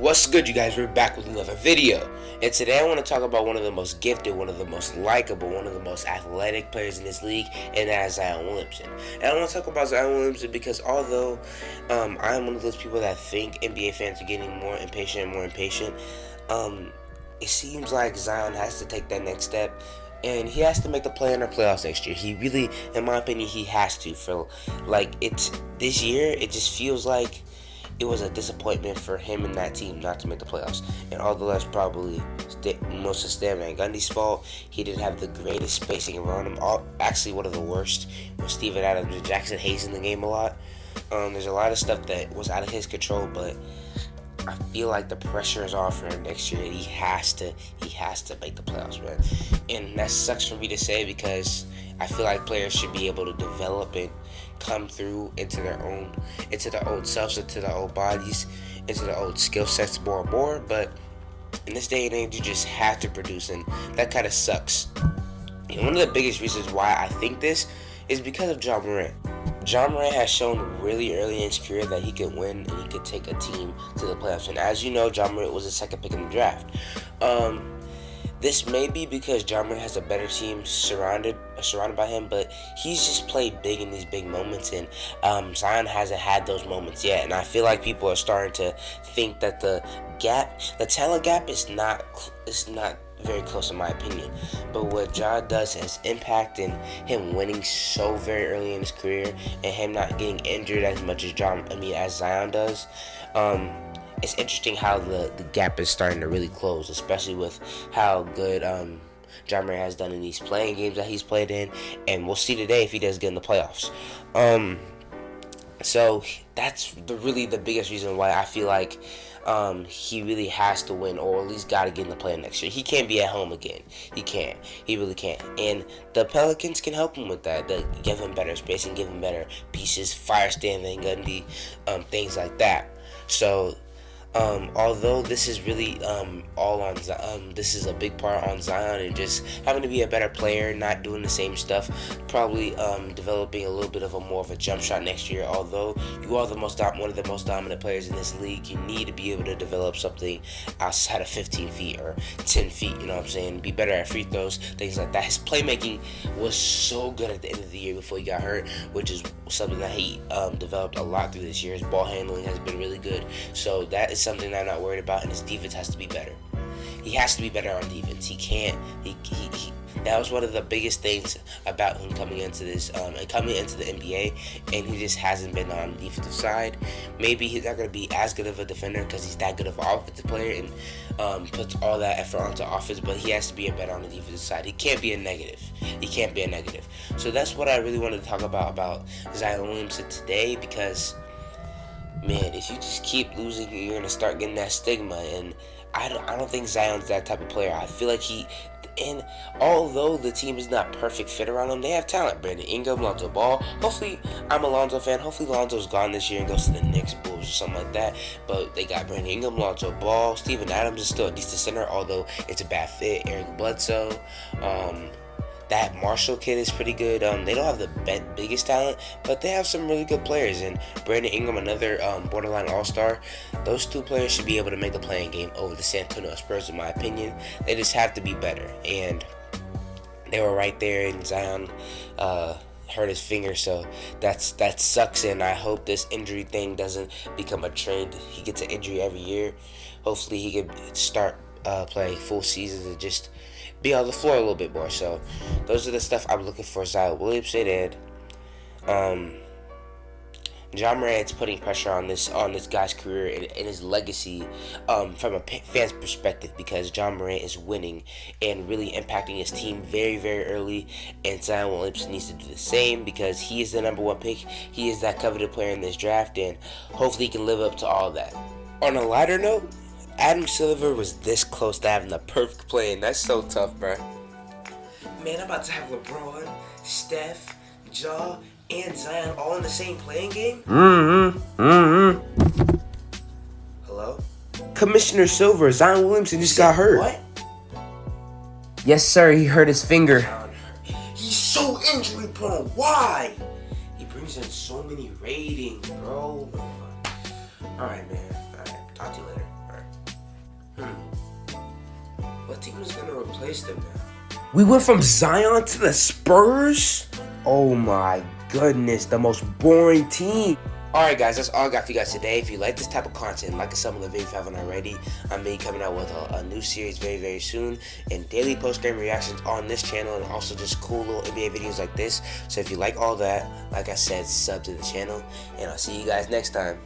What's good, you guys? We're back with another video. And today I want to talk about one of the most gifted, one of the most likable, one of the most athletic players in this league, and that is Zion Williamson. And I want to talk about Zion Williamson because although I'm one of those people that think NBA fans are getting more impatient and more impatient, it seems like Zion has to take that next step. And he has to make the play in the playoffs next year. He really, in my opinion, he has to. For it's this year, it just feels like it was a disappointment for him and that team not to make the playoffs. And although that's probably most of Stan Van Gundy's fault, he didn't have the greatest spacing around him. Actually, one of the worst was Steven Adams and Jackson Hayes in the game a lot. There's a lot of stuff that was out of his control, but I feel like the pressure is off for him next year. He has to make the playoffs, man. And that sucks for me to say because I feel like players should be able to develop and come through into their own selves, into their own bodies, into their own skill sets more and more. But in this day and age, you just have to produce, and that kind of sucks. And one of the biggest reasons why I think this is because of Ja Morant. Ja Morant has shown really early in his career that he could win and he could take a team to the playoffs. And as you know, Ja Morant was the second pick in the draft. This may be because Ja Morant has a better team surrounded by him, but he's just played big in these big moments, and Zion hasn't had those moments yet. And I feel like people are starting to think that the talent gap is not very close in my opinion. But what Ja does has impact in him winning so very early in his career and him not getting injured as much as Zion does. It's interesting how the gap is starting to really close, especially with how good Ja Morant has done in these playing games that he's played in, and we'll see today if he does get in the playoffs. So that's really the biggest reason why I feel like he really has to win, or at least got to get in the play next year. He can't be at home again. He can't. He really can't. And the Pelicans can help him with that. They give him better spacing, give him better pieces, fire Stan Van Gundy, things like that. So although this is really all on Zion, this is a big part on Zion and just having to be a better player, not doing the same stuff, probably developing a little bit of more of a jump shot next year. Although you are one of the most dominant players in this league, you need to be able to develop something outside of 15 feet or 10 feet. You know what I'm saying? Be better at free throws, things like that. His playmaking was so good at the end of the year before he got hurt, which is something that he developed a lot through this year. His ball handling has been really good, so that is something that I'm not worried about, and his defense has to be better. He has to be better on defense. He can't. That was one of the biggest things about him coming into the NBA, and he just hasn't been on the defensive side. Maybe he's not going to be as good of a defender because he's that good of an offensive player and puts all that effort onto offense, but he has to be better on the defensive side. He can't be a negative. So that's what I really wanted to talk about Zion Williamson today, because man, if you just keep losing, you're going to start getting that stigma, and I don't think Zion's that type of player. I feel like and although the team is not perfect fit around him, they have talent. Brandon Ingram, Lonzo Ball. Hopefully, I'm a Lonzo fan. Hopefully, Lonzo's gone this year and goes to the Knicks, Bulls, or something like that. But they got Brandon Ingram, Lonzo Ball. Steven Adams is still a decent center, although it's a bad fit. Eric Bledsoe. That Marshall kid is pretty good. They don't have the biggest talent, but they have some really good players. And Brandon Ingram, another borderline all-star. Those two players should be able to make the playing game over the San Antonio Spurs, in my opinion. They just have to be better. And they were right there, and Zion hurt his finger, so that sucks. And I hope this injury thing doesn't become a trend. He gets an injury every year. Hopefully he can start playing full seasons and just be on the floor a little bit more. So those are the stuff I'm looking for Zion Williamson, and Ja Morant's putting pressure on this guy's career and his legacy from a fan's perspective, because Ja Morant is winning and really impacting his team very, very early, and Zion Williamson needs to do the same because he is the number one pick. He is that coveted player in this draft, and hopefully he can live up to all that. On a lighter note, Adam Silver was this close to having the perfect play, and that's so tough, bro. Man, I'm about to have LeBron, Steph, Ja, and Zion all in the same playing game? Hello? Commissioner Silver, Zion Williamson just got hurt. What? Yes, sir, he hurt his finger. He's so injury prone. Why? He brings in so many ratings, bro. Alright, man. Alright, talk to you later. Alright. replaced him now? We went from Zion to the Spurs? Oh my goodness, the most boring team. Alright guys, that's all I got for you guys today. If you like this type of content, like some of the video if you haven't already, I'm going to be coming out with a new series very soon, and daily post-game reactions on this channel, and also just cool little NBA videos like this. So if you like all that, like I said, sub to the channel, and I'll see you guys next time.